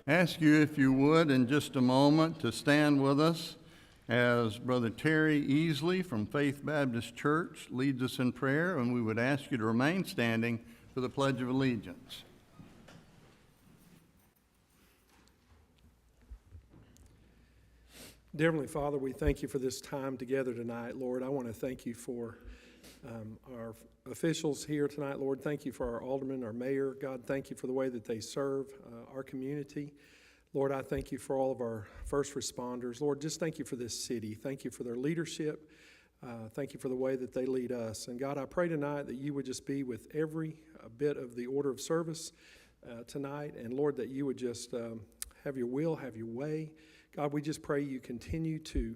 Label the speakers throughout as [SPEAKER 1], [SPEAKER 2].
[SPEAKER 1] Ask you if you would in just a moment to stand with us as Brother Terry Easley from Faith Baptist Church leads us in prayer, and we would ask you to remain standing for the Pledge of Allegiance.
[SPEAKER 2] Dear Heavenly Father, we thank you for this time together tonight. Lord, I want to thank you for our officials here tonight. Lord, thank you for our aldermen, our mayor. God, thank you for the way that they serve our community. Lord, I thank you for all of our first responders. Lord, just thank you for this city. Thank you for their leadership. Thank you for the way that they lead us. And God, I pray tonight that you would just be with every bit of the order of service tonight. And Lord, that you would just have your will, have your way. God, we just pray you continue to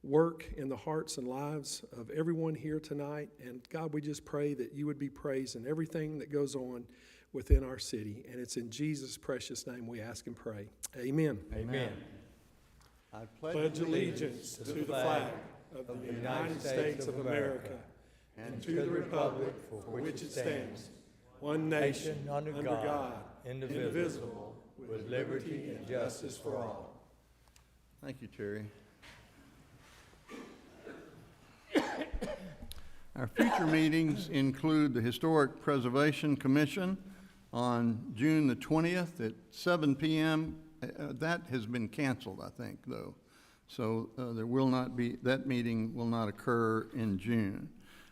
[SPEAKER 2] work in the hearts and lives of everyone here tonight. And God, we just pray that you would be praised in everything that goes on within our city. And it's in Jesus' precious name we ask and pray. Amen.
[SPEAKER 3] Amen.
[SPEAKER 2] I pledge allegiance to the flag of the United States of America and to the republic for which it stands, one nation, under God, indivisible, with liberty and justice for all.
[SPEAKER 1] Thank you, Terry. Our future meetings include the Historic Preservation Commission on June the 20th at 7 p.m. That has been canceled, I think, though. So that meeting will not occur in June.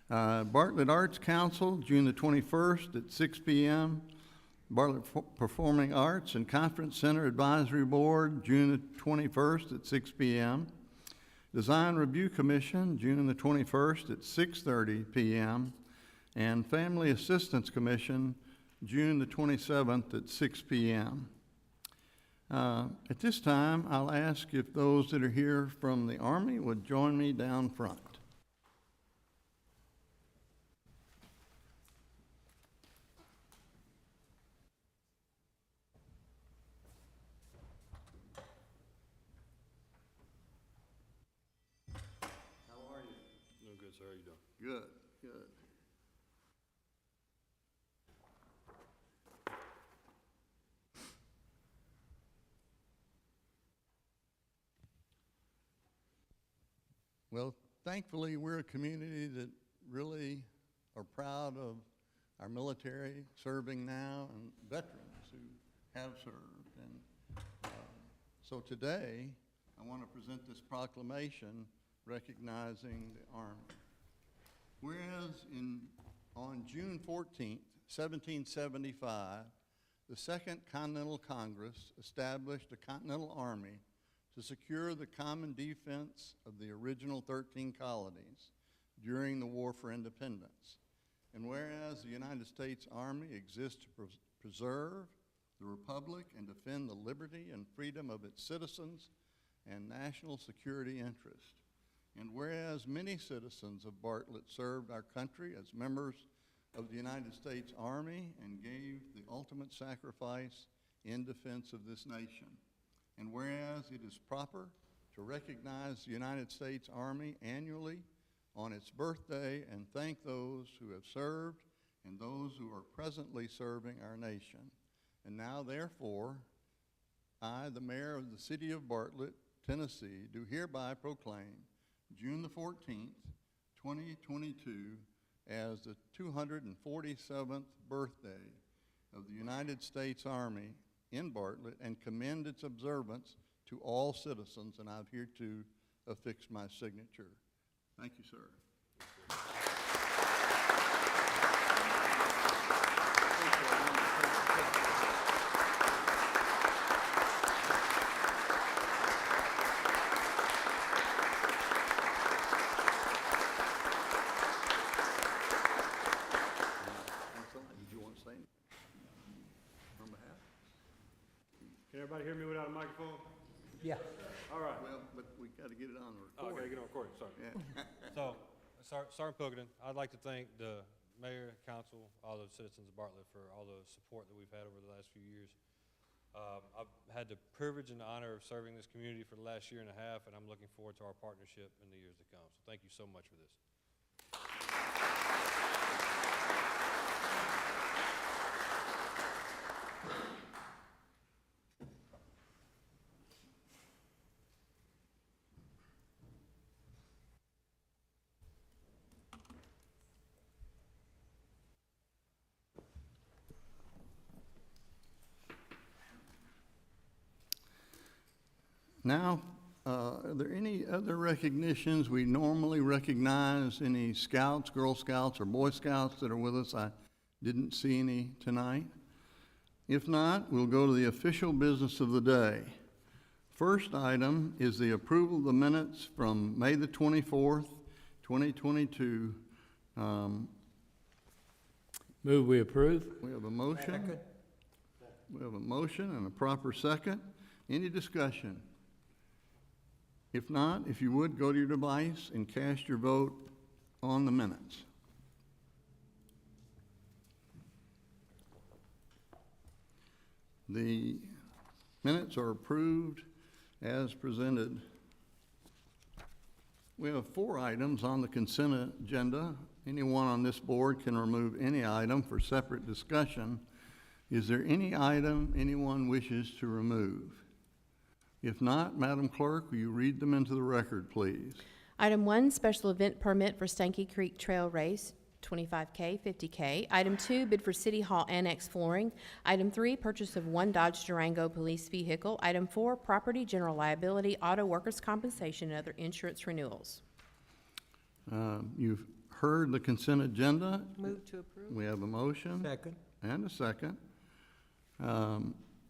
[SPEAKER 1] Bartlett Arts Council, June the 21st at 6 p.m. Bartlett Performing Arts and Conference Center Advisory Board, June the 21st at 6 p.m. Design Review Commission, June the 21st at 6:30 p.m. And Family Assistance Commission, June the 27th at 6 p.m. At this time, I'll ask if those that are here from the Army would join me down front.
[SPEAKER 3] How are you doing?
[SPEAKER 1] Good, good. Well, thankfully, we're a community that really are proud of our military serving now and veterans who have served. And so today, I want to present this proclamation recognizing the Army. Whereas on June 14th, 1775, the Second Continental Congress established a Continental Army to secure the common defense of the original 13 colonies during the War for Independence. And whereas the United States Army exists to preserve the Republic and defend the liberty and freedom of its citizens and national security interests. And whereas many citizens of Bartlett served our country as members of the United States Army and gave the ultimate sacrifice in defense of this nation. And whereas it is proper to recognize the United States Army annually on its birthday and thank those who have served and those who are presently serving our nation. And now, therefore, I, the mayor of the city of Bartlett, Tennessee, do hereby proclaim June the 14th, 2022, as the 247th birthday of the United States Army in Bartlett and commend its observance to all citizens, and I've here to affix my signature. Thank you, sir.
[SPEAKER 3] Can everybody hear me without a microphone?
[SPEAKER 4] Yeah.
[SPEAKER 3] All right.
[SPEAKER 1] Well, but we got to get it on the
[SPEAKER 3] Oh,
[SPEAKER 1] record.
[SPEAKER 3] okay, get on recording, sorry.
[SPEAKER 1] Yeah.
[SPEAKER 3] So, Sergeant Pilkington, I'd like to thank the mayor, council, all the citizens of Bartlett for all the support that we've had over the last few years. I've had the privilege and the honor of serving this community for the last year and a half, and I'm looking forward to our partnership in the years to come. So thank you so much for this.
[SPEAKER 1] Now, are there any other recognitions? We normally recognize any scouts, Girl Scouts, or Boy Scouts that are with us. I didn't see any tonight. If not, we'll go to the official business of the day. First item is the approval of the minutes from May the 24th, 2022.
[SPEAKER 4] Move we approve.
[SPEAKER 1] We have a motion. We have a motion and a proper second. Any discussion? If not, if you would, go to your device and cast your vote on the minutes. The minutes are approved as presented. We have 4 items on the consent agenda. Anyone on this board can remove any item for separate discussion. Is there any item anyone wishes to remove? If not, Madam Clerk, will you read them into the record, please?
[SPEAKER 5] Item 1, special event permit for Stanky Creek Trail Race, 25K, 50K. Item 2, bid for City Hall Annex flooring. Item 3, purchase of 1 Dodge Durango police vehicle. Item 4, property, general liability, auto workers' compensation, and other insurance renewals.
[SPEAKER 1] You've heard the consent agenda.
[SPEAKER 6] Move to approve.
[SPEAKER 1] We have a motion.
[SPEAKER 4] Second.
[SPEAKER 1] And a second.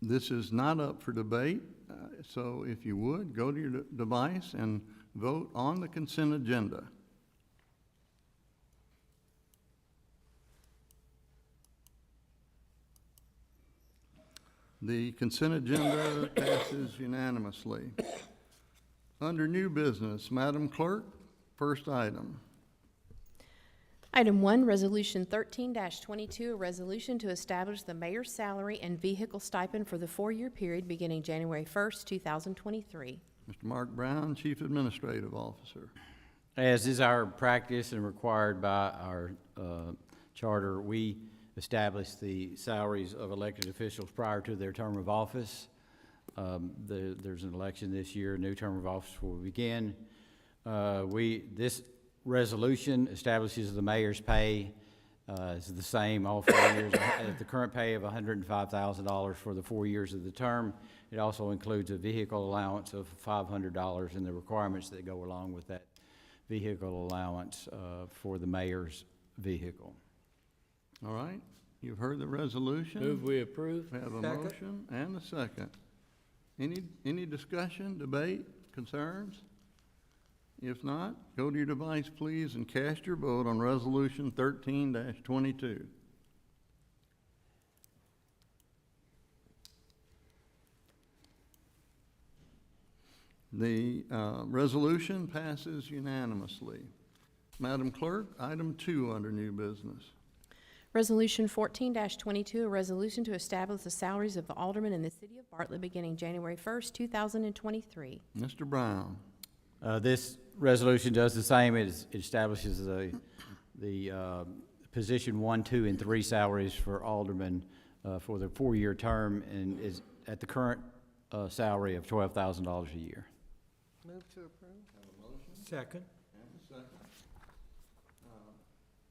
[SPEAKER 1] This is not up for debate, so if you would, go to your device and vote on the consent agenda. The consent agenda passes unanimously. Under new business, Madam Clerk, first item.
[SPEAKER 5] Item 1, Resolution 13-22, a resolution to establish the mayor's salary and vehicle stipend for the 4-year period beginning January 1st, 2023.
[SPEAKER 1] Mr. Mark Brown, Chief Administrative Officer.
[SPEAKER 4] As is our practice and required by our charter, we establish the salaries of elected officials prior to their term of office. There's an election this year, a new term of office will begin. This resolution establishes the mayor's pay is the same all 4 years at the current pay of $105,000 for the 4 years of the term. It also includes a vehicle allowance of $500 and the requirements that go along with that vehicle allowance for the mayor's vehicle.
[SPEAKER 1] All right, you've heard the resolution.
[SPEAKER 4] Move we approve.
[SPEAKER 1] We have a
[SPEAKER 6] Second.
[SPEAKER 1] motion and a second. Any discussion, debate, concerns? If not, go to your device, please, and cast your vote on Resolution 13-22. The resolution passes unanimously. Madam Clerk, item 2 under new business.
[SPEAKER 5] Resolution 14-22, a resolution to establish the salaries of the aldermen in the city of Bartlett beginning January 1st, 2023.
[SPEAKER 1] Mr. Brown.
[SPEAKER 4] This resolution does the same. It establishes the position 1, 2, and 3 salaries for aldermen for the 4-year term and is at the current salary of $12,000 a year.
[SPEAKER 6] Move to approve.
[SPEAKER 4] Second.
[SPEAKER 1] And a second.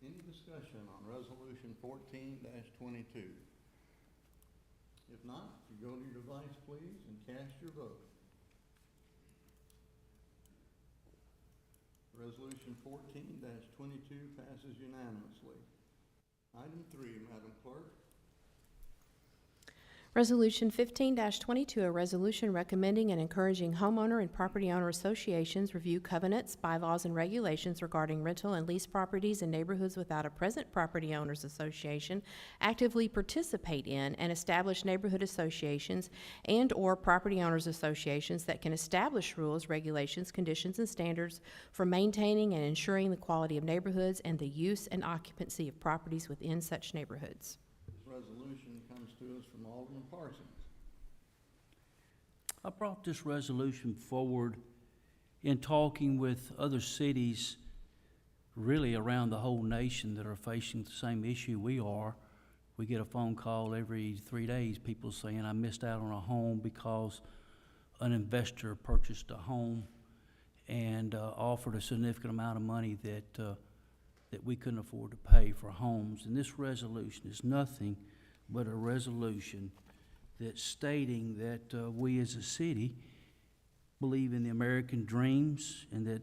[SPEAKER 1] Any discussion on Resolution 14-22? If not, you go to your device, please, and cast your vote. Resolution 14-22 passes unanimously. Item 3, Madam Clerk.
[SPEAKER 5] Resolution 15-22, a resolution recommending and encouraging homeowner and property owner associations review covenants, bylaws, and regulations regarding rental and lease properties in neighborhoods without a present property owners association, actively participate in and establish neighborhood associations and/or property owners associations that can establish rules, regulations, conditions, and standards for maintaining and ensuring the quality of neighborhoods and the use and occupancy of properties within such neighborhoods.
[SPEAKER 1] This resolution comes to us from Alderman Parsons.
[SPEAKER 7] I brought this resolution forward in talking with other cities really around the whole nation that are facing the same issue we are. We get a phone call every 3 days, people saying, I missed out on a home because an investor purchased a home and offered a significant amount of money that we couldn't afford to pay for homes. And this resolution is nothing but a resolution that's stating that we as a city believe in the American dreams and that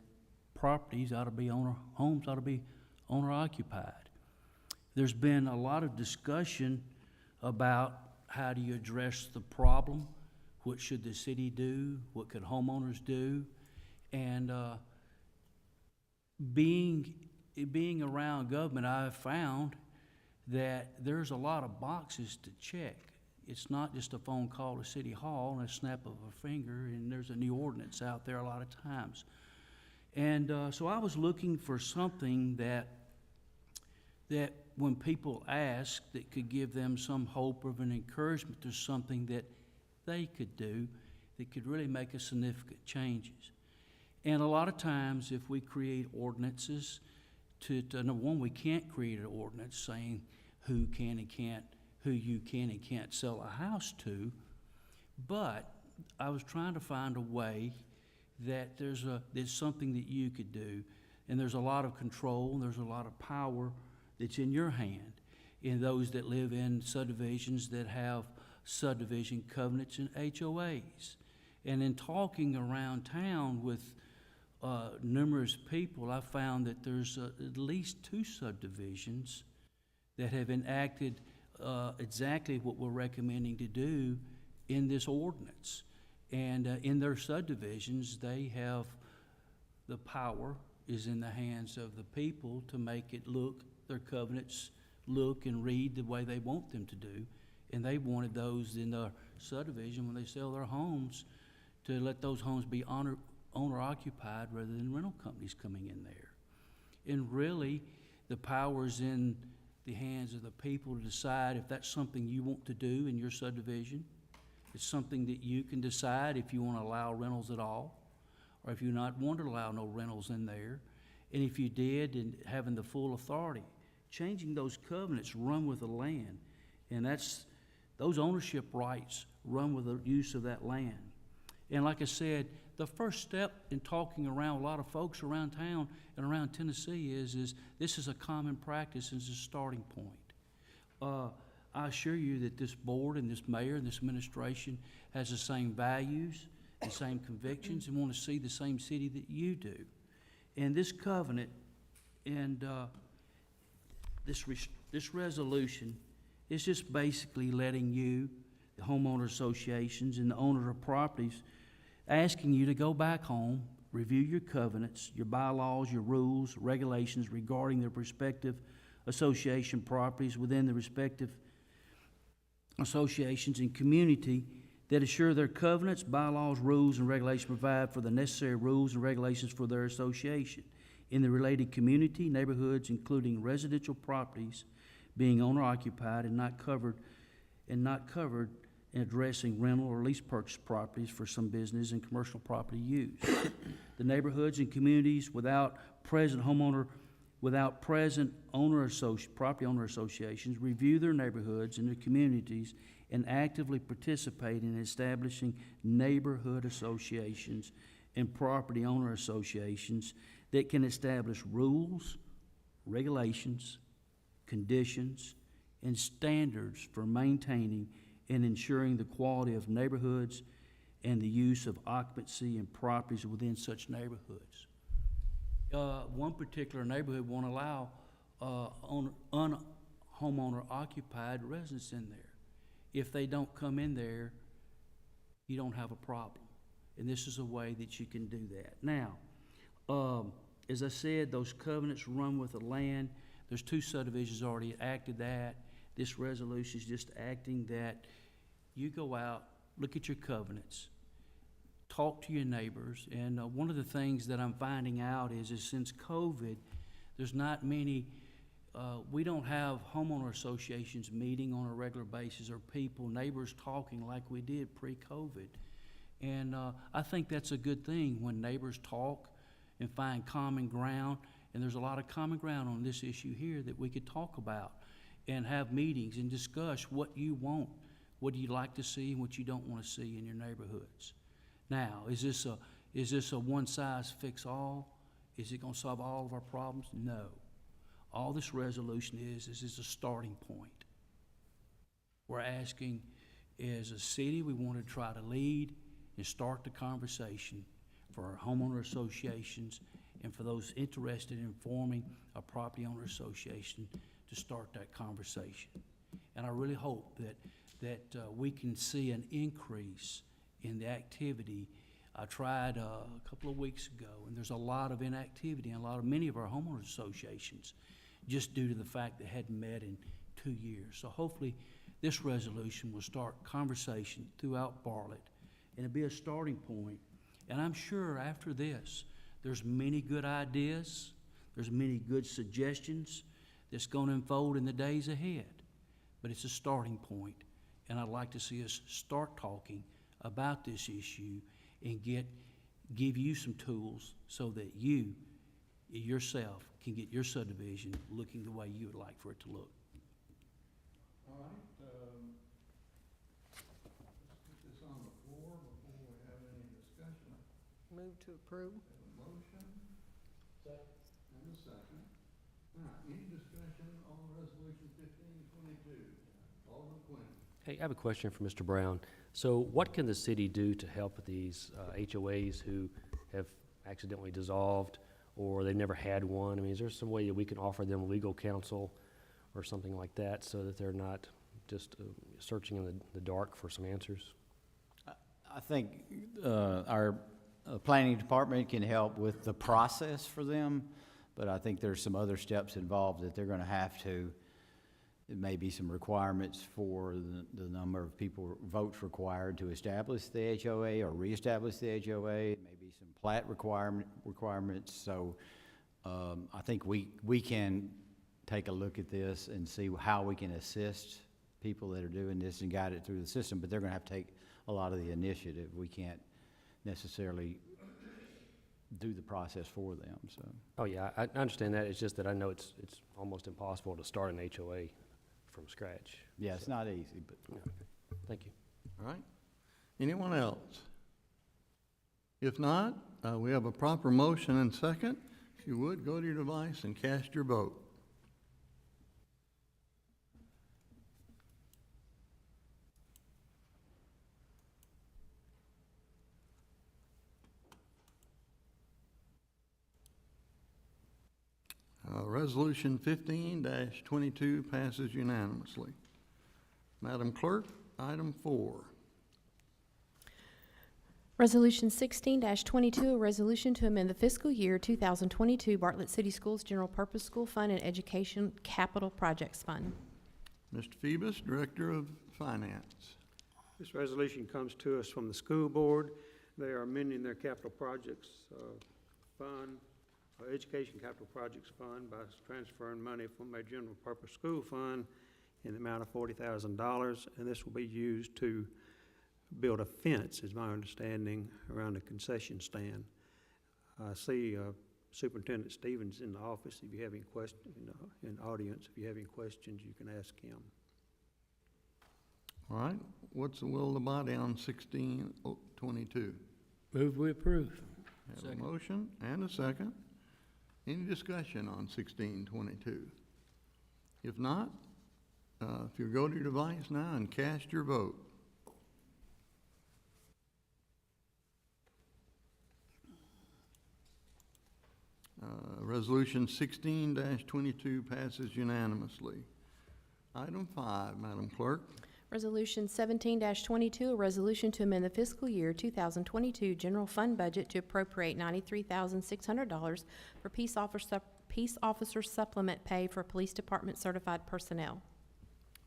[SPEAKER 7] properties ought to be homes ought to be owner occupied. There's been a lot of discussion about how do you address the problem, what should the city do, what could homeowners do, and being around government, I've found that there's a lot of boxes to check. It's not just a phone call to City Hall and a snap of a finger, and there's a new ordinance out there a lot of times. And so I was looking for something that when people ask, that could give them some hope of an encouragement. There's something that they could do that could really make a significant changes. And a lot of times, if we create ordinances number one, we can't create an ordinance saying who you can and can't sell a house to. But I was trying to find a way that there's something that you could do, and there's a lot of control, and there's a lot of power that's in your hand, in those that live in subdivisions that have subdivision covenants and HOAs. And in talking around town with numerous people, I found that there's at least 2 subdivisions that have enacted exactly what we're recommending to do in this ordinance. And in their subdivisions, they have the power is in the hands of the people to make it look, their covenants look and read the way they want them to do. And they wanted those in their subdivision, when they sell their homes, to let those homes be owner-occupied rather than rental companies coming in there. And really, the power's in the hands of the people to decide if that's something you want to do in your subdivision. It's something that you can decide if you want to allow rentals at all, or if you not want to allow no rentals in there. And if you did, and having the full authority, changing those covenants run with the land. And those ownership rights run with the use of that land. And like I said, the first step in talking around a lot of folks around town and around Tennessee is this is a common practice, and it's a starting point. I assure you that this board and this mayor and this administration has the same values, the same convictions, and want to see the same city that you do. And this covenant and this resolution is just basically letting you, the homeowner associations and the owner of properties, asking you to go back home, review your covenants, your bylaws, your rules, regulations regarding their respective association properties within the respective associations and community, that assure their covenants, bylaws, rules, and regulations provide for the necessary rules and regulations for their association in the related community, neighborhoods, including residential properties being owner-occupied and not covered in addressing rental or lease purchase properties for some business and commercial property use. The neighborhoods and communities without present property owner associations review their neighborhoods and their communities and actively participate in establishing neighborhood associations and property owner associations that can establish rules, regulations, conditions, and standards for maintaining and ensuring the quality of neighborhoods and the use of occupancy and properties within such neighborhoods. One particular neighborhood won't allow homeowner occupied residents in there. If they don't come in there, you don't have a problem. And this is a way that you can do that. Now, as I said, those covenants run with the land. There's 2 subdivisions already acted that. This resolution is just acting that you go out, look at your covenants, talk to your neighbors. And one of the things that I'm finding out is since COVID, there's not many, we don't have homeowner associations meeting on a regular basis, or neighbors talking like we did pre-COVID. And I think that's a good thing when neighbors talk and find common ground. And there's a lot of common ground on this issue here that we could talk about and have meetings and discuss what you want, what do you like to see, and what you don't want to see in your neighborhoods. Now, is this a one-size-fits-all? Is it going to solve all of our problems? No. All this resolution is a starting point. We're asking, as a city, we want to try to lead and start the conversation for our homeowner associations and for those interested in forming a property owner association to start that conversation. And I really hope that we can see an increase in the activity. I tried a couple of weeks ago, and there's a lot of inactivity in many of our homeowners associations, just due to the fact they hadn't met in 2 years. So hopefully, this resolution will start conversation throughout Bartlett, and it'll be a starting point. And I'm sure after this, there's many good ideas, there's many good suggestions that's gonna unfold in the days ahead. But it's a starting point, and I'd like to see us start talking about this issue and give you some tools so that you yourself can get your subdivision looking the way you would like for it to look.
[SPEAKER 1] All right, let's put this on the floor before we have any discussion.
[SPEAKER 6] Move to approve.
[SPEAKER 1] Have a motion. And a second. All right, any discussion on resolution 1522? Alderman Quinn.
[SPEAKER 8] Hey, I have a question for Mr. Brown. So what can the city do to help these HOAs who have accidentally dissolved or they've never had one? I mean, is there some way that we can offer them legal counsel or something like that so that they're not just searching in the dark for some answers?
[SPEAKER 4] I think our planning department can help with the process for them, but I think there's some other steps involved that they're going to have to. It may be some requirements for the number of people, votes required to establish the HOA or reestablish the HOA, maybe some plat requirements. So I think we can take a look at this and see how we can assist people that are doing this and guide it through the system, but they're going to have to take a lot of the initiative. We can't necessarily do the process for them, so.
[SPEAKER 8] Oh, yeah, I understand that. It's just that I know it's almost impossible to start an HOA from scratch.
[SPEAKER 4] Yeah, it's not easy, but.
[SPEAKER 8] Yeah. Thank you.
[SPEAKER 1] All right. Anyone else? If not, we have a proper motion and second. If you would, go to your device and cast your vote. Resolution 15-22 passes unanimously. Madam Clerk, item 4.
[SPEAKER 5] Resolution 16-22, a resolution to amend the fiscal year 2022 Bartlett City Schools General Purpose School Fund and Education Capital Projects Fund.
[SPEAKER 1] Mr. Phoebus, Director of Finance.
[SPEAKER 9] This resolution comes to us from the school board. They are amending their capital projects fund, Education Capital Projects Fund, by transferring money from a general purpose school fund in the amount of $40,000, and this will be used to build a fence, is my understanding, around the concession stand. I see Superintendent Stevens in the office. If you have any questions, in the audience, if you have any questions, you can ask him.
[SPEAKER 1] All right, what's the will of the body on 1622?
[SPEAKER 7] Move we approve.
[SPEAKER 1] Have a motion and a second. Any discussion on 1622? If not, if you go to your device now and cast your vote. Resolution 16-22 passes unanimously. Item 5, Madam Clerk.
[SPEAKER 5] Resolution 17-22, a resolution to amend the fiscal year 2022 general fund budget to appropriate $93,600 for peace officer supplement pay for police department certified personnel.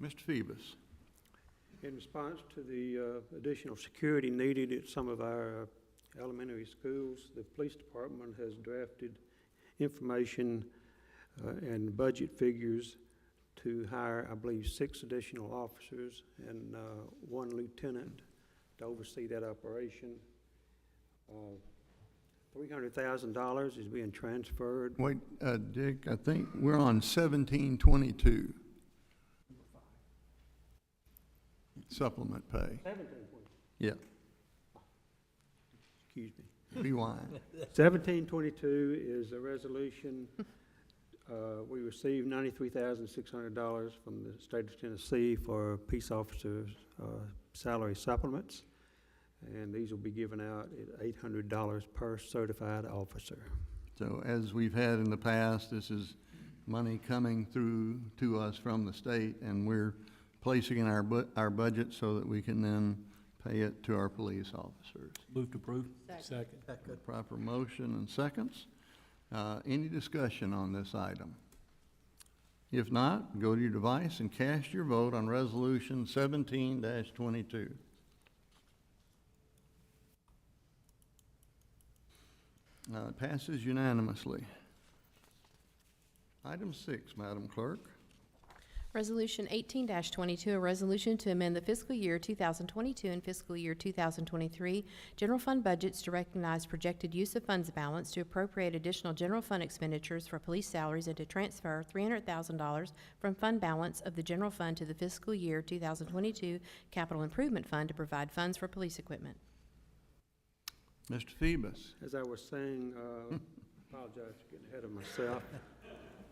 [SPEAKER 1] Mr. Phoebus.
[SPEAKER 9] In response to the additional security needed at some of our elementary schools, the police department has drafted information and budget figures to hire, I believe, 6 additional officers and 1 lieutenant to oversee that operation. $300,000 is being transferred.
[SPEAKER 1] Wait, Dick, I think we're on 1722. Supplement pay.
[SPEAKER 9] 1722.
[SPEAKER 1] Yeah,
[SPEAKER 9] Excuse me.
[SPEAKER 1] rewind.
[SPEAKER 9] 1722 is a resolution. We received $93,600 from the state of Tennessee for peace officers' salary supplements. and these will be given out at $800 per certified officer.
[SPEAKER 1] So as we've had in the past, this is money coming through to us from the state, and we're placing in our budget so that we can then pay it to our police officers.
[SPEAKER 7] Move to approve.
[SPEAKER 6] Second.
[SPEAKER 1] Proper motion and seconds. Any discussion on this item? If not, go to your device and cast your vote on Resolution 17-22. It passes unanimously. Item 6, Madam Clerk.
[SPEAKER 5] Resolution 18-22, a resolution to amend the fiscal year 2022 and fiscal year 2023 general fund budgets to recognize projected use of funds balance, to appropriate additional general fund expenditures for police salaries, and to transfer $300,000 from fund balance of the general fund to the fiscal year 2022 capital improvement fund to provide funds for police equipment.
[SPEAKER 1] Mr. Phoebus.
[SPEAKER 9] As I was saying, apologize for getting ahead of myself.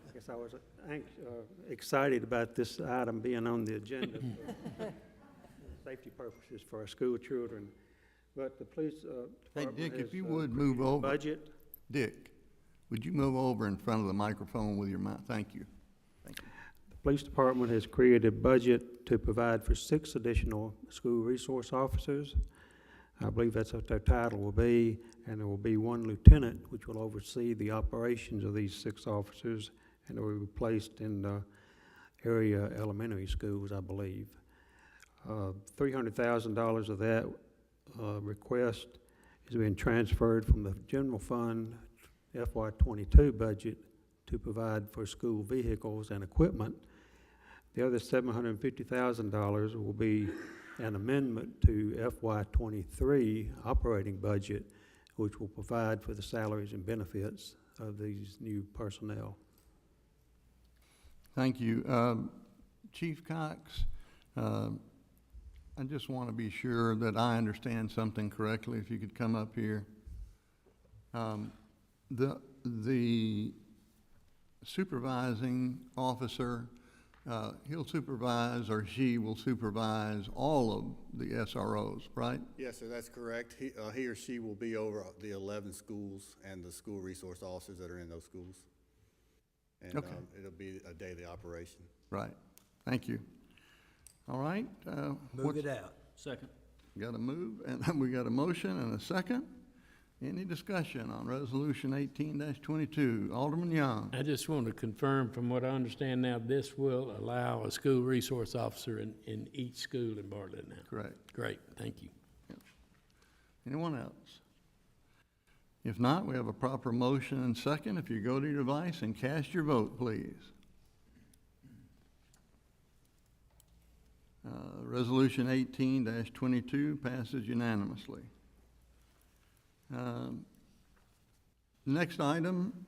[SPEAKER 9] I guess I was excited about this item being on the agenda for safety purposes for our school children. But the police
[SPEAKER 1] Hey,
[SPEAKER 9] department
[SPEAKER 1] Dick,
[SPEAKER 9] has,
[SPEAKER 1] if you would move over.
[SPEAKER 9] budget.
[SPEAKER 1] Dick, would you move over in front of the microphone with your mouth? Thank you. Thank you.
[SPEAKER 9] The police department has created a budget to provide for 6 additional school resource officers. I believe that's what their title will be, and there will be 1 lieutenant, which will oversee the operations of these 6 officers, and they will be placed in the area elementary schools, I believe. $300,000 of that request is being transferred from the general fund FY22 budget to provide for school vehicles and equipment. The other $750,000 will be an amendment to FY23 operating budget, which will provide for the salaries and benefits of these new personnel.
[SPEAKER 1] Thank you. Chief Cox, I just want to be sure that I understand something correctly, if you could come up here. The supervising officer, he'll supervise, or she will supervise all of the SROs, right?
[SPEAKER 10] Yes, sir, that's correct. He or she will be over the 11 schools and the school resource officers that are in those schools. And
[SPEAKER 1] Okay.
[SPEAKER 10] It'll be a daily operation.
[SPEAKER 1] Right. Thank you. All right.
[SPEAKER 6] Move it out.
[SPEAKER 7] Second.
[SPEAKER 1] Got a move, and we got a motion and a second. Any discussion on Resolution 18-22? Alderman Young.
[SPEAKER 11] I just want to confirm, from what I understand now, this will allow a school resource officer in each school in Bartlett now.
[SPEAKER 1] Correct.
[SPEAKER 11] Great, thank you.
[SPEAKER 1] Anyone else? If not, we have a proper motion and second. If you go to your device and cast your vote, please. Resolution 18-22 passes unanimously. The next item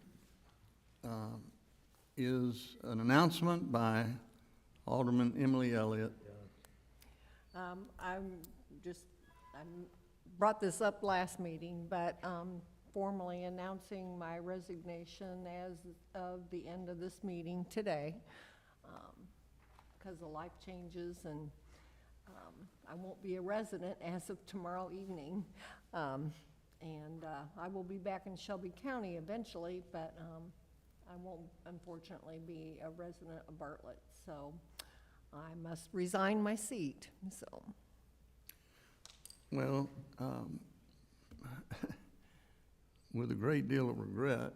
[SPEAKER 1] is an announcement by Alderman Emily Elliott.
[SPEAKER 6] I brought this up last meeting, but formally announcing my resignation as of the end of this meeting today, because of life changes, and I won't be a resident as of tomorrow evening. And I will be back in Shelby County eventually, but I won't unfortunately be a resident of Bartlett, so I must resign my seat, so.
[SPEAKER 1] Well, with a great deal of regret,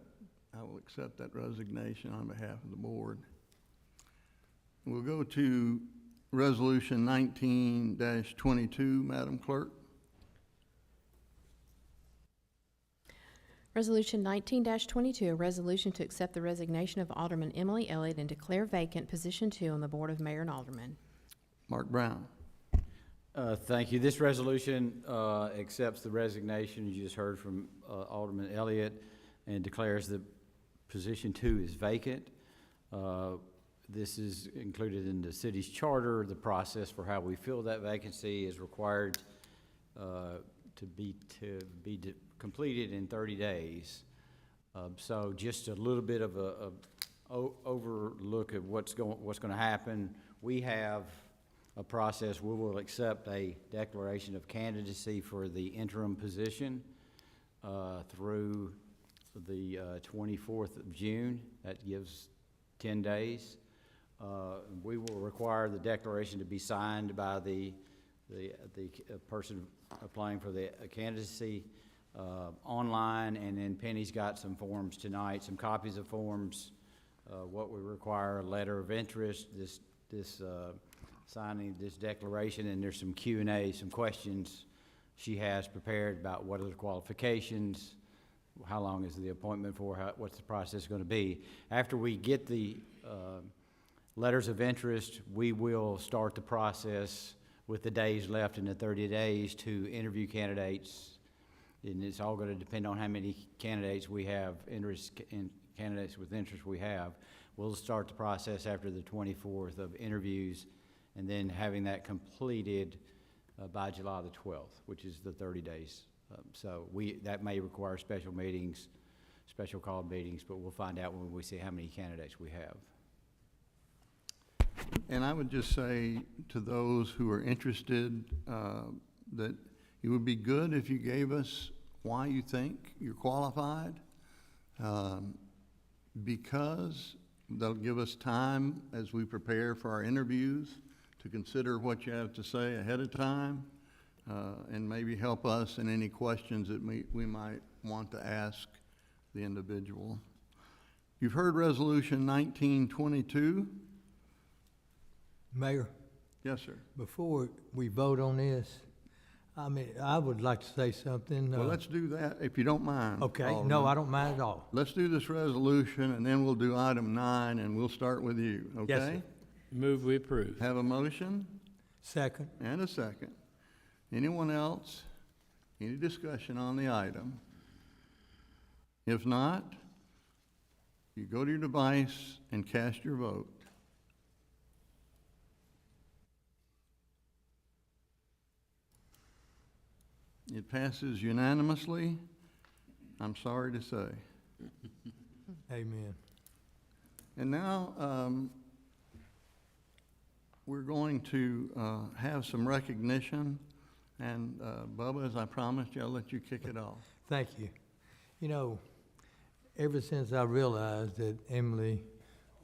[SPEAKER 1] I will accept that resignation on behalf of the board. We'll go to Resolution 19-22, Madam Clerk.
[SPEAKER 5] Resolution 19-22, a resolution to accept the resignation of Alderman Emily Elliott and declare vacant position 2 on the Board of Mayor and Aldermen.
[SPEAKER 1] Mark Brown.
[SPEAKER 4] Thank you. This resolution accepts the resignation you just heard from Alderman Elliott and declares that position 2 is vacant. This is included in the city's charter. The process for how we fill that vacancy is required to be completed in 30 days. So just a little bit of a overlook of what's going to happen. We have process, we will accept a declaration of candidacy for the interim position through the 24th of June. That gives 10 days. We will require the declaration to be signed by the person applying for the candidacy online, and then Penny's got some forms tonight, some copies of forms. What we require, a letter of interest, this signing this declaration, and there's some Q&A, some questions she has prepared about what are the qualifications, how long is the appointment for, what's the process going to be. After we get the letters of interest, we will start the process with the days left in the 30 days to interview candidates. And it's all going to depend on how many candidates we have, candidates with interest we have. We'll start the process after the 24th of interviews, and then having that completed by July the 12th, which is the 30 days. So that may require special meetings, special called meetings, but we'll find out when we see how many candidates we have.
[SPEAKER 1] And I would just say to those who are interested that it would be good if you gave us why you think you're qualified, because that'll give us time as we prepare for our interviews to consider what you have to say ahead of time, and maybe help us in any questions that we might want to ask the individual. You've heard Resolution 1922.
[SPEAKER 12] Mayor,
[SPEAKER 1] Yes, sir.
[SPEAKER 12] before we vote on this, I would like to say something.
[SPEAKER 1] Well, let's do that, if you don't mind.
[SPEAKER 12] Okay,
[SPEAKER 1] Alderman.
[SPEAKER 12] no, I don't mind at all.
[SPEAKER 1] Let's do this resolution, and then we'll do item 9, and we'll start with you, okay?
[SPEAKER 12] Yes, sir.
[SPEAKER 11] Move we approve.
[SPEAKER 1] Have a motion
[SPEAKER 12] Second.
[SPEAKER 1] and a second. Anyone else? Any discussion on the item? If not, you go to your device and cast your vote. It passes unanimously, I'm sorry to say.
[SPEAKER 12] Amen.
[SPEAKER 1] And now, we're going to have some recognition, and Bubba, as I promised you, I'll let you kick it off.
[SPEAKER 12] Thank you. You know, ever since I realized that Emily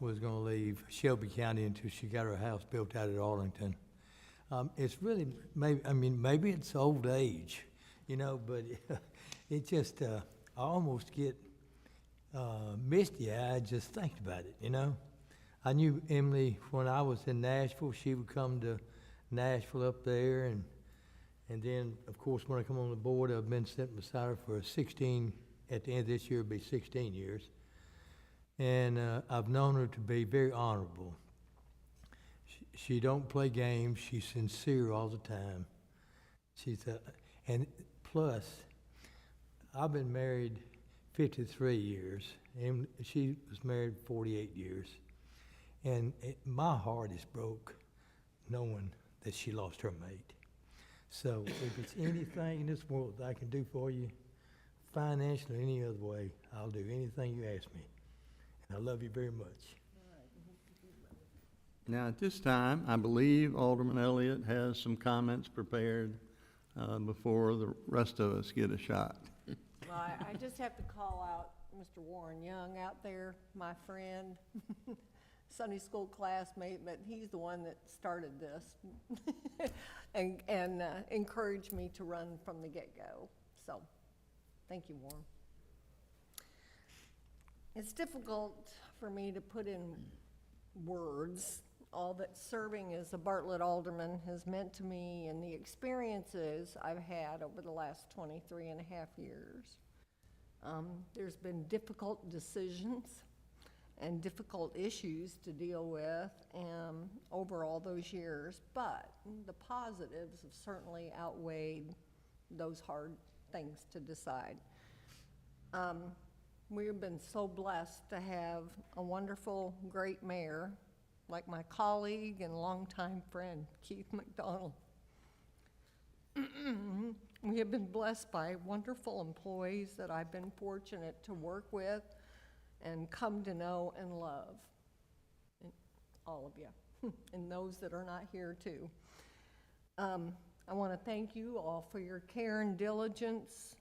[SPEAKER 12] was going to leave Shelby County until she got her house built out at Arlington, it's really, maybe it's old age, you know, but it just, I almost get misty-eyed just thinking about it, you know. I knew Emily when I was in Nashville. She would come to Nashville up there, and then, of course, when I come on the board, I've been sitting beside her for 16, at the end of this year, it'll be 16 years. And I've known her to be very honorable. She don't play games. She's sincere all the time. And plus, I've been married 53 years, and she was married 48 years. And my heart is broke knowing that she lost her mate. So if it's anything in this world that I can do for you, financially or any other way, I'll do anything you ask me. And I love you very much.
[SPEAKER 1] Now, at this time, I believe Alderman Elliott has some comments prepared before the rest of us get a shot.
[SPEAKER 6] Well, I just have to call out Mr. Warren Young out there, my friend, Sunday school classmate, but he's the one that started this and encouraged me to run from the get-go. So, thank you, Warren. It's difficult for me to put in words all that serving as a Bartlett alderman has meant to me and the experiences I've had over the last 23 and a half years. There's been difficult decisions and difficult issues to deal with over all those years, but the positives have certainly outweighed those hard things to decide. We've been so blessed to have a wonderful, great mayor like my colleague and longtime friend, Keith McDonald. We have been blessed by wonderful employees that I've been fortunate to work with and come to know and love. And all of you, and those that are not here too. I want to thank you all for your care and diligence,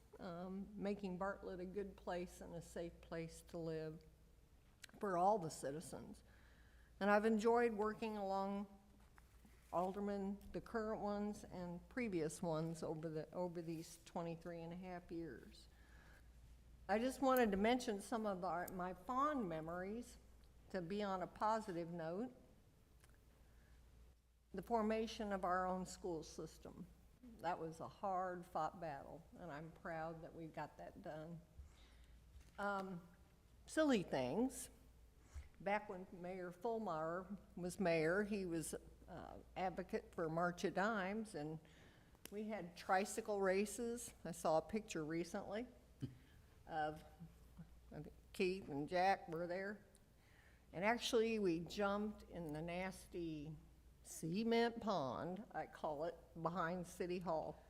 [SPEAKER 6] making Bartlett a good place and a safe place to live for all the citizens. And I've enjoyed working along aldermen, the current ones and previous ones over these 23 and a half years. I just wanted to mention some of my fond memories to be on a positive note. The formation of our own school system. That was a hard-fought battle, and I'm proud that we got that done. Silly things. Back when Mayor Fulmar was mayor, he was advocate for March of Dimes, and we had tricycle races. I saw a picture recently of Keith and Jack were there. And actually, we jumped in the nasty cement pond, I call it, behind City Hall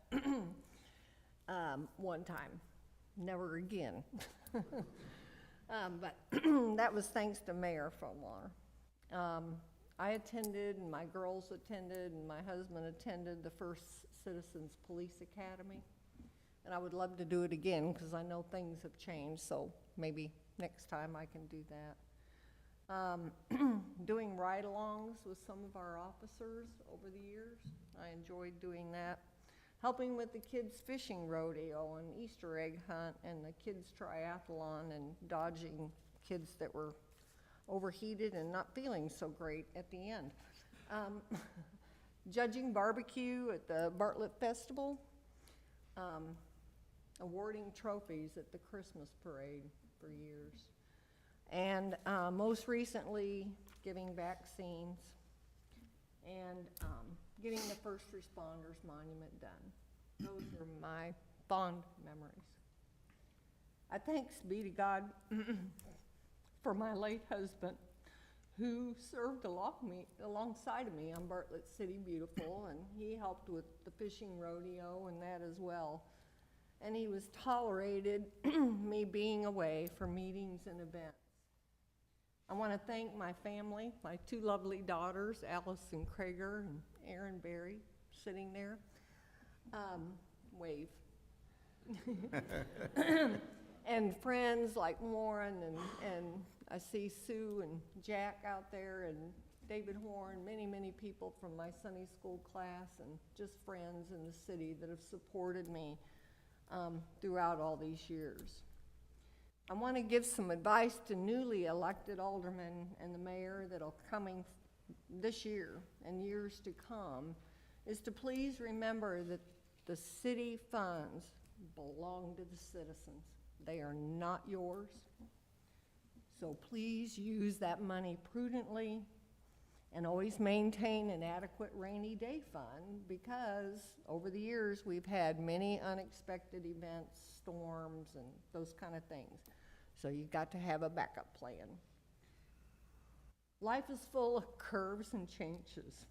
[SPEAKER 6] one time. Never again. But that was thanks to Mayor Fulmar. I attended, and my girls attended, and my husband attended the first Citizens Police Academy. And I would love to do it again, because I know things have changed, so maybe next time I can do that. Doing ride-alongs with some of our officers over the years. I enjoyed doing that. Helping with the kids' fishing rodeo and Easter egg hunt and the kids' triathlon and dodging kids that were overheated and not feeling so great at the end. Judging barbecue at the Bartlett Festival. Awarding trophies at the Christmas parade for years. And most recently, giving vaccines and getting the First Responders Monument done. Those are my fond memories. I thanks be to God for my late husband, who served alongside of me on Bartlett City Beautiful, and he helped with the fishing rodeo and that as well. And he was tolerated me being away for meetings and events. I want to thank my family, my two lovely daughters, Allison Krager and Erin Berry, sitting there. Wave. And friends like Warren, and I see Sue and Jack out there, and David Horn, many, many people from my Sunday school class, and just friends in the city that have supported me throughout all these years. I want to give some advice to newly elected aldermen and the mayor that'll coming this year and years to come, is to please remember that the city funds belong to the citizens. They are not yours. So please use that money prudently and always maintain an adequate rainy day fund, because over the years we've had many unexpected events, storms, and those kind of things. So you've got to have a backup plan. Life is full of curves and changes,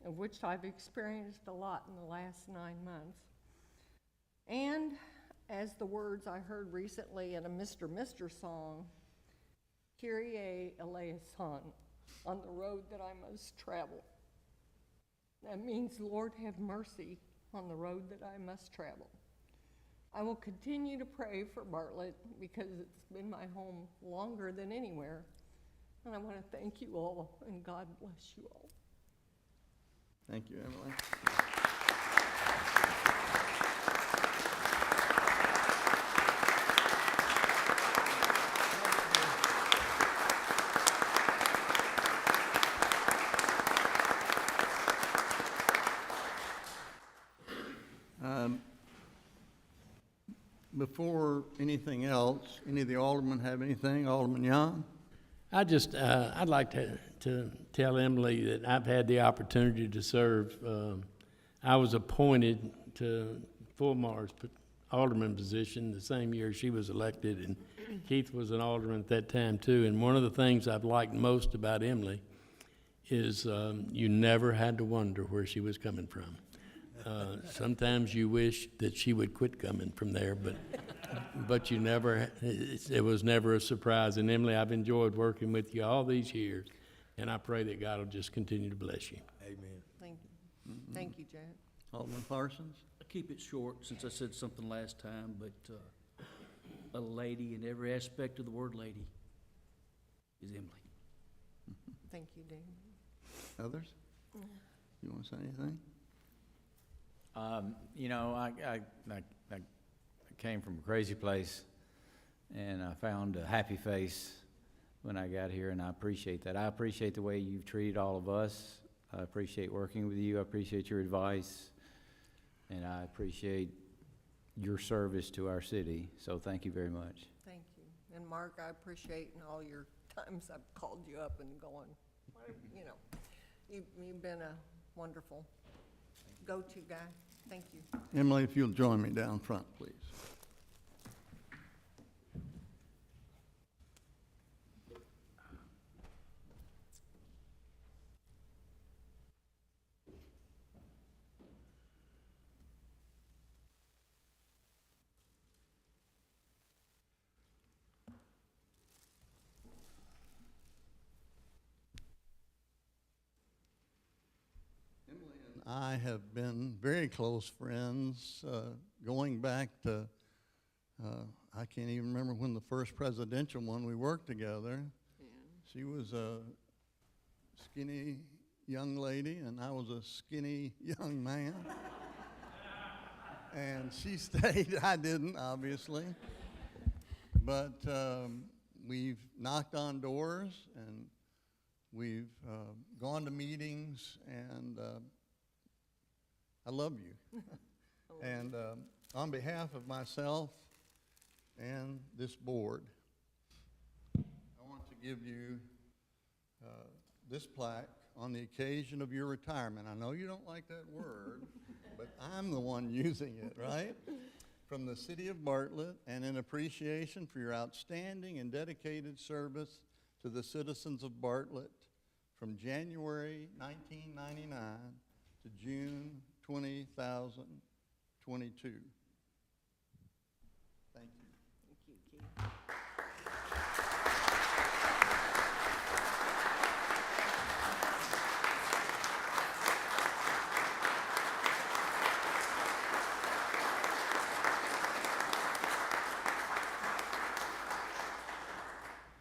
[SPEAKER 6] of which I've experienced a lot in the last 9 months. And as the words I heard recently in a Mr. song, Kyrie eleison, on the road that I must travel. That means, Lord, have mercy on the road that I must travel. I will continue to pray for Bartlett, because it's been my home longer than anywhere. And I want to thank you all, and God bless you all.
[SPEAKER 1] Thank you, Emily. Before anything else, any of the aldermen have anything? Alderman Young?
[SPEAKER 11] I'd like to tell Emily that I've had the opportunity to serve. I was appointed to Fulmar's alderman position the same year she was elected, and Keith was an alderman at that time too. And one of the things I've liked most about Emily is you never had to wonder where she was coming from. Sometimes you wish that she would quit coming from there, but you never, it was never a surprise. And Emily, I've enjoyed working with you all these years, And I pray that God will just continue to bless you.
[SPEAKER 12] Amen.
[SPEAKER 6] Thank you. Thank you, Jack.
[SPEAKER 1] Alderman Parsons?
[SPEAKER 7] I'll keep it short since I said something last time, but a lady in every aspect of the word lady is Emily.
[SPEAKER 6] Thank you, David.
[SPEAKER 1] Others? You want to say anything?
[SPEAKER 4] You know, I came from a crazy place, and I found a happy face when I got here, and I appreciate that. I appreciate the way you've treated all of us. I appreciate working with you. I appreciate your advice, and I appreciate your service to our city. So thank you very much.
[SPEAKER 6] Thank you. And Mark, I appreciate in all your times I've called you up and going, whatever, you know, you've been a wonderful go-to guy. Thank you.
[SPEAKER 1] Emily, if you'll join me down front, please. I have been very close friends, going back to, I can't even remember when the first presidential one we worked together.
[SPEAKER 6] Yeah.
[SPEAKER 1] She was a skinny young lady, and I was a skinny young man. And she stayed, I didn't, obviously. But we've knocked on doors, and we've gone to meetings, and I love you. And on behalf of myself and this board, I want to give you this plaque on the occasion of your retirement. I know you don't like that word, but I'm the one using it, right? From the city of Bartlett, and in appreciation for your outstanding and dedicated service to the citizens of Bartlett from January 1999 to June 2022. Thank you.
[SPEAKER 6] Thank you, Keith.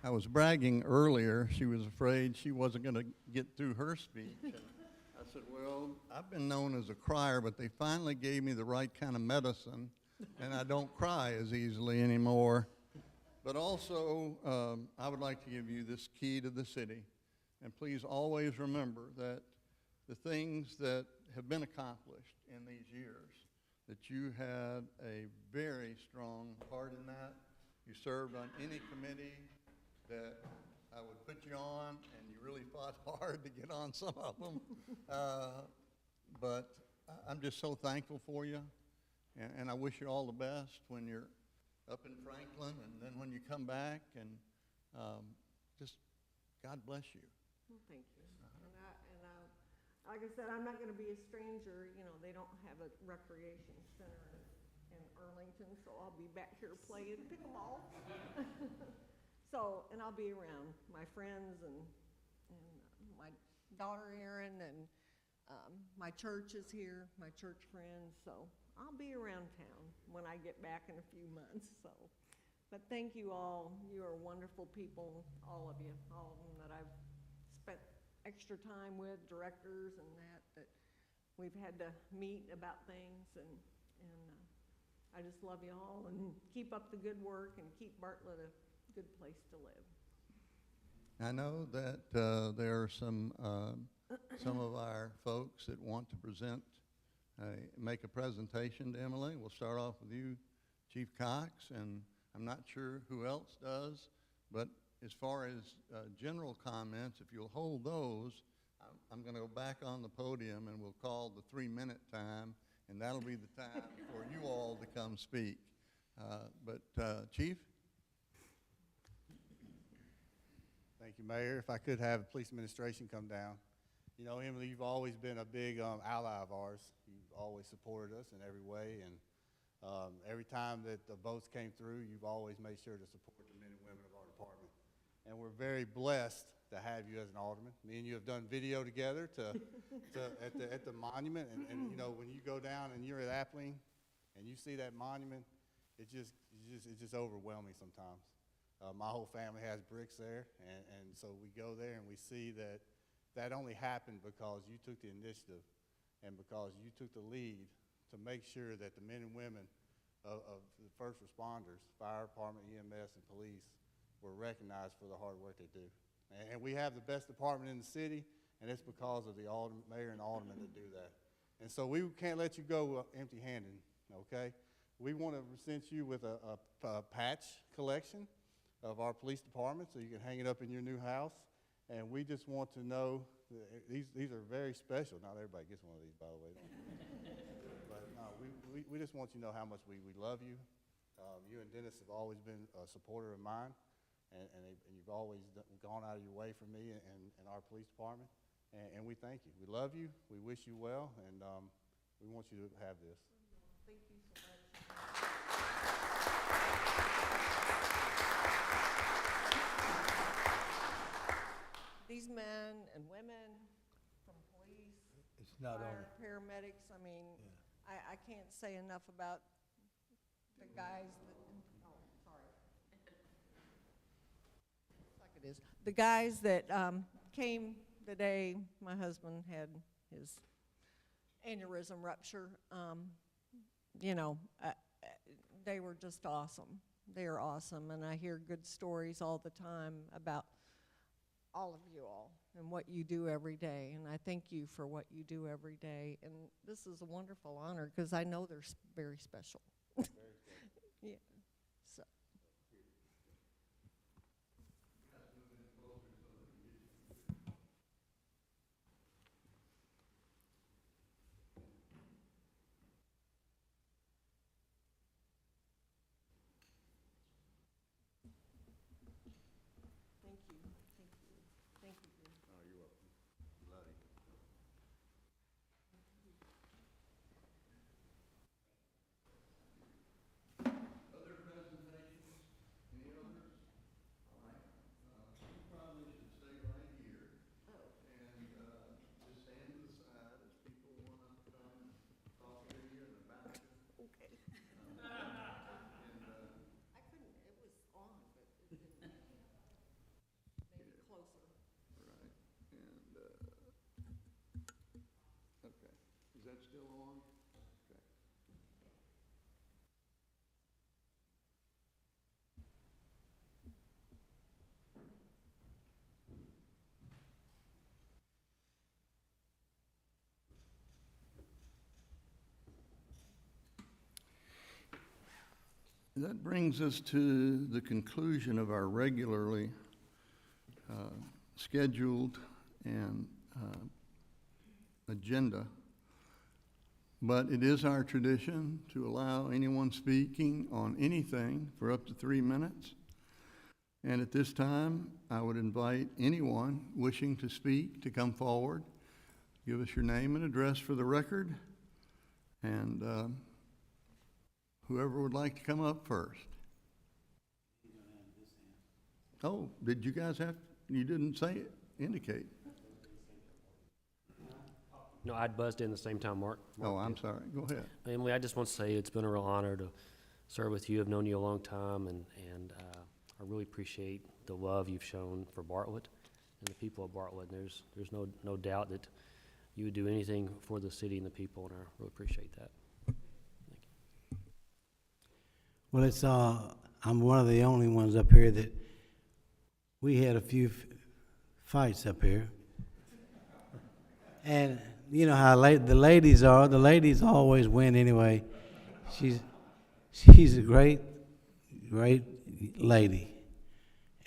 [SPEAKER 1] I was bragging earlier. She was afraid she wasn't going to get through her speech. And I said, well, I've been known as a crier, but they finally gave me the right kind of medicine, and I don't cry as easily anymore. But also, I would like to give you this key to the city. And please always remember that the things that have been accomplished in these years, that you had a very strong part in that. You served on any committee that I would put you on, and you really fought hard to get on some of them. But I'm just so thankful for you, and I wish you all the best when you're up in Franklin, and then when you come back, and just God bless you.
[SPEAKER 6] Well, thank you. Like I said, I'm not going to be a stranger. You know, they don't have a recreation center in Arlington, so I'll be back here playing pickleball. So, and I'll be around my friends and my daughter Erin, and my church is here, my church friends. So I'll be around town when I get back in a few months. So, but thank you all. You are wonderful people, all of you, all of them that I've spent extra time with, directors and that we've had to meet about things, and I just love you all, and keep up the good work and keep Bartlett a good place to live.
[SPEAKER 1] I know that there are some of our folks that want to make a presentation to Emily. We'll start off with you, Chief Cox, and I'm not sure who else does, but as far as general comments, if you'll hold those, I'm going to go back on the podium, and we'll call the 3-minute time, and that'll be the time for you all to come speak. But Chief?
[SPEAKER 10] Thank you, Mayor. If I could have the police administration come down. You know, Emily, you've always been a big ally of ours. You've always supported us in every way, and every time that the votes came through, you've always made sure to support the men and women of our department. And we're very blessed to have you as an alderman. Me and you have done video together at the monument, and you know, when you go down and you're at Appling and you see that monument, it's just overwhelming sometimes. My whole family has bricks there, and so we go there and we see that only happened because you took the initiative and because you took the lead to make sure that the men and women of the first responders, fire department, EMS, and police were recognized for the hard work they do. And we have the best department in the city, and it's because of the mayor and aldermen that do that. And so we can't let you go empty-handed, okay? We want to present you with a patch collection of our police department so you can hang it up in your new house. And we just want to know, that these are very special. Not everybody gets one of these, by the way. But no, we just want you to know how much we love you. You and Dennis have always been a supporter of mine, and you've always gone out of your way for me and our police department. And we thank you. We love you. We wish you well, and we want you to have this.
[SPEAKER 6] Thank you so much. These men and women from police,
[SPEAKER 12] It's not
[SPEAKER 6] fire, paramedics, I mean, I can't say enough about the guys that, oh, sorry. It's like it is. The guys that came the day my husband had his aneurysm rupture, you know, they were just awesome. They are awesome, and I hear good stories all the time about all of you all and what you do every day, and I thank you for what you do every day. And this is a wonderful honor because I know they're very special. Yeah. So. Thank you. Thank you. Thank you.
[SPEAKER 10] Oh, you're welcome. Love you.
[SPEAKER 1] Other presentations? Any others? All right. You probably should stay right here.
[SPEAKER 6] Oh.
[SPEAKER 1] And just stand to the side as people want to come and talk to you and about you.
[SPEAKER 6] Okay.
[SPEAKER 1] And
[SPEAKER 6] I couldn't, it was on, but it didn't. Maybe closer.
[SPEAKER 1] right. And okay. Is that still on? Okay. That brings us to the conclusion of our regularly scheduled and agenda. But it is our tradition to allow anyone speaking on anything for up to 3 minutes. And at this time, I would invite anyone wishing to speak to come forward, give us your name and address for the record, and whoever would like to come up first. Oh, did you guys have, you didn't say it, indicate.
[SPEAKER 8] No, I'd buzzed in the same time Mark.
[SPEAKER 1] Oh, I'm sorry, go ahead.
[SPEAKER 8] Emily, I just want to say it's been a real honor to serve with you. I've known you a long time, and I really appreciate the love you've shown for Bartlett and the people of Bartlett. And there's no doubt that you would do anything for the city and the people, and I really appreciate that. Thank you.
[SPEAKER 11] Well, it's, I'm one of the only ones up here that, we had a few fights up here. And you know how the ladies are. The ladies always win anyway. She's a great lady.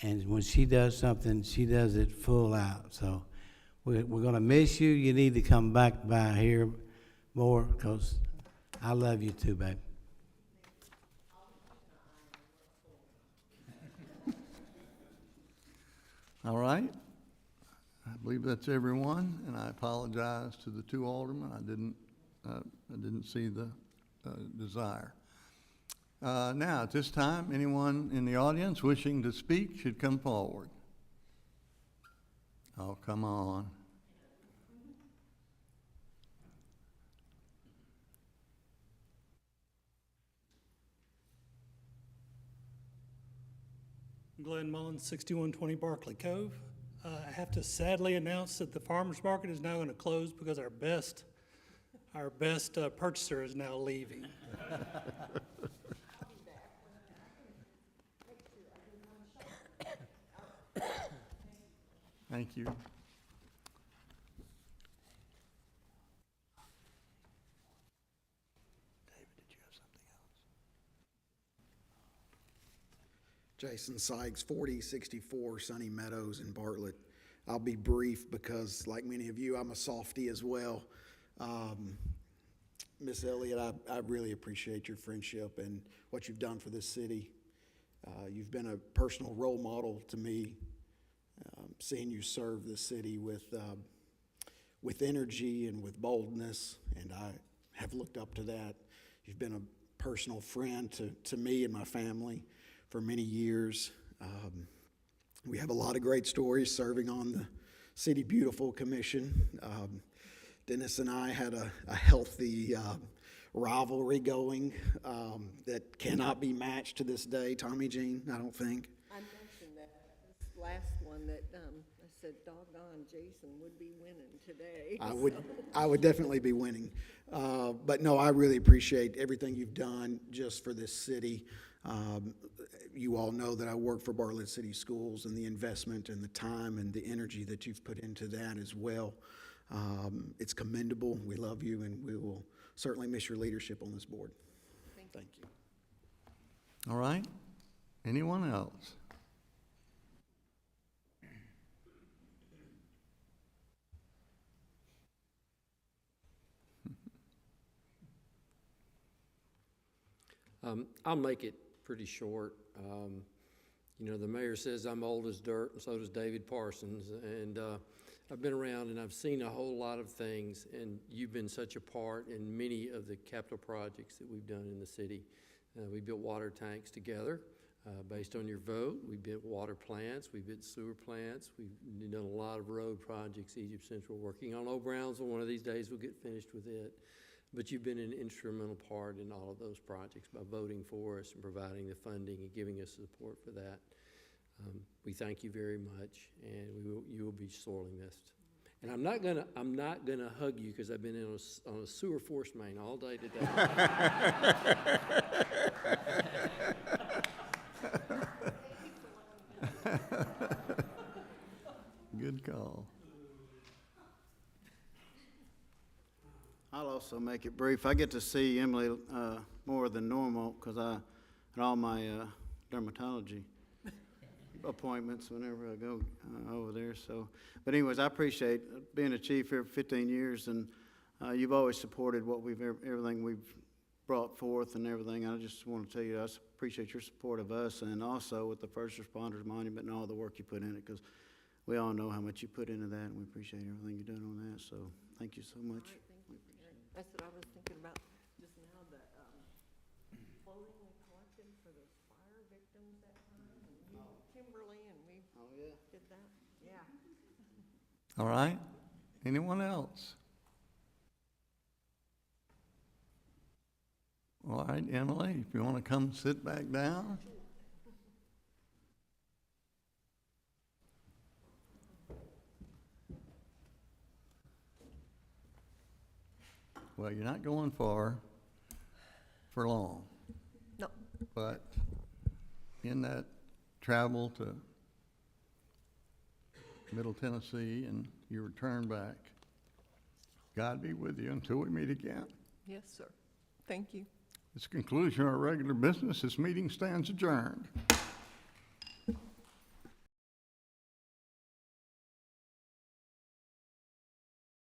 [SPEAKER 11] And when she does something, she does it full out. So we're going to miss you. You need to come back by here more because I love you too, babe.
[SPEAKER 1] All right. I believe that's everyone, and I apologize to the two aldermen. I didn't see the desire. Now, at this time, anyone in the audience wishing to speak should come forward. Oh, come on.
[SPEAKER 13] Glenn Mullins, 6120 Barclay Cove. I have to sadly announce that the farmer's market is now going to close because our best purchaser is now leaving.
[SPEAKER 1] Thank you.
[SPEAKER 14] Jason Sykes, 4064 Sunny Meadows in Bartlett. I'll be brief because, like many of you, I'm a softie as well. Miss Elliott, I really appreciate your friendship and what you've done for this city. You've been a personal role model to me, seeing you serve the city with energy and with boldness, and I have looked up to that. You've been a personal friend to me and my family for many years. We have a lot of great stories serving on the City Beautiful Commission. Dennis and I had a healthy rivalry going that cannot be matched to this day. Tommy Jean, I don't think.
[SPEAKER 6] I mentioned that, this last one, that I said, doggone, Jason would be winning today.
[SPEAKER 14] I would definitely be winning. But no, I really appreciate everything you've done just for this city. You all know that I work for Bartlett City Schools, and the investment and the time and the energy that you've put into that as well. It's commendable. We love you, and we will certainly miss your leadership on this board. Thank you.
[SPEAKER 1] All right. Anyone else?
[SPEAKER 15] I'll make it pretty short. You know, the mayor says I'm old as dirt, and so does David Parsons. And I've been around and I've seen a whole lot of things, and you've been such a part in many of the capital projects that we've done in the city. We built water tanks together based on your vote. We built water plants. We built sewer plants. We've done a lot of road projects. Egypt Central working on Old Brownsville. One of these days we'll get finished with it. But you've been an instrumental part in all of those projects by voting for us and providing the funding and giving us support for that. We thank you very much, and you will be sorely missed. And I'm not gonna hug you because I've been on a sewer force main all day today.
[SPEAKER 1] Good call.
[SPEAKER 10] I'll also make it brief. I get to see Emily more than normal because I had all my dermatology appointments whenever I go over there. So, but anyways, I appreciate being a chief here for 15 years, and you've always supported what everything we've brought forth and everything. I just want to tell you I appreciate your support of us, and also with the First Responders Monument and all the work you put in it, because we all know how much you put into that, and we appreciate everything you've done on that. So thank you so much.
[SPEAKER 6] That's what I was thinking about just now, the clothing we collected for the fire victims that time, and you, Kimberly, and we did that, yeah.
[SPEAKER 1] All right. Anyone else? All right, Emily, if you want to come sit back down. Well, you're not going far for long.
[SPEAKER 6] No.
[SPEAKER 1] But in that travel to Middle Tennessee and you return back, God be with you until we meet again.
[SPEAKER 6] Yes, sir. Thank you.
[SPEAKER 1] This concludes our regular business. This meeting stands adjourned.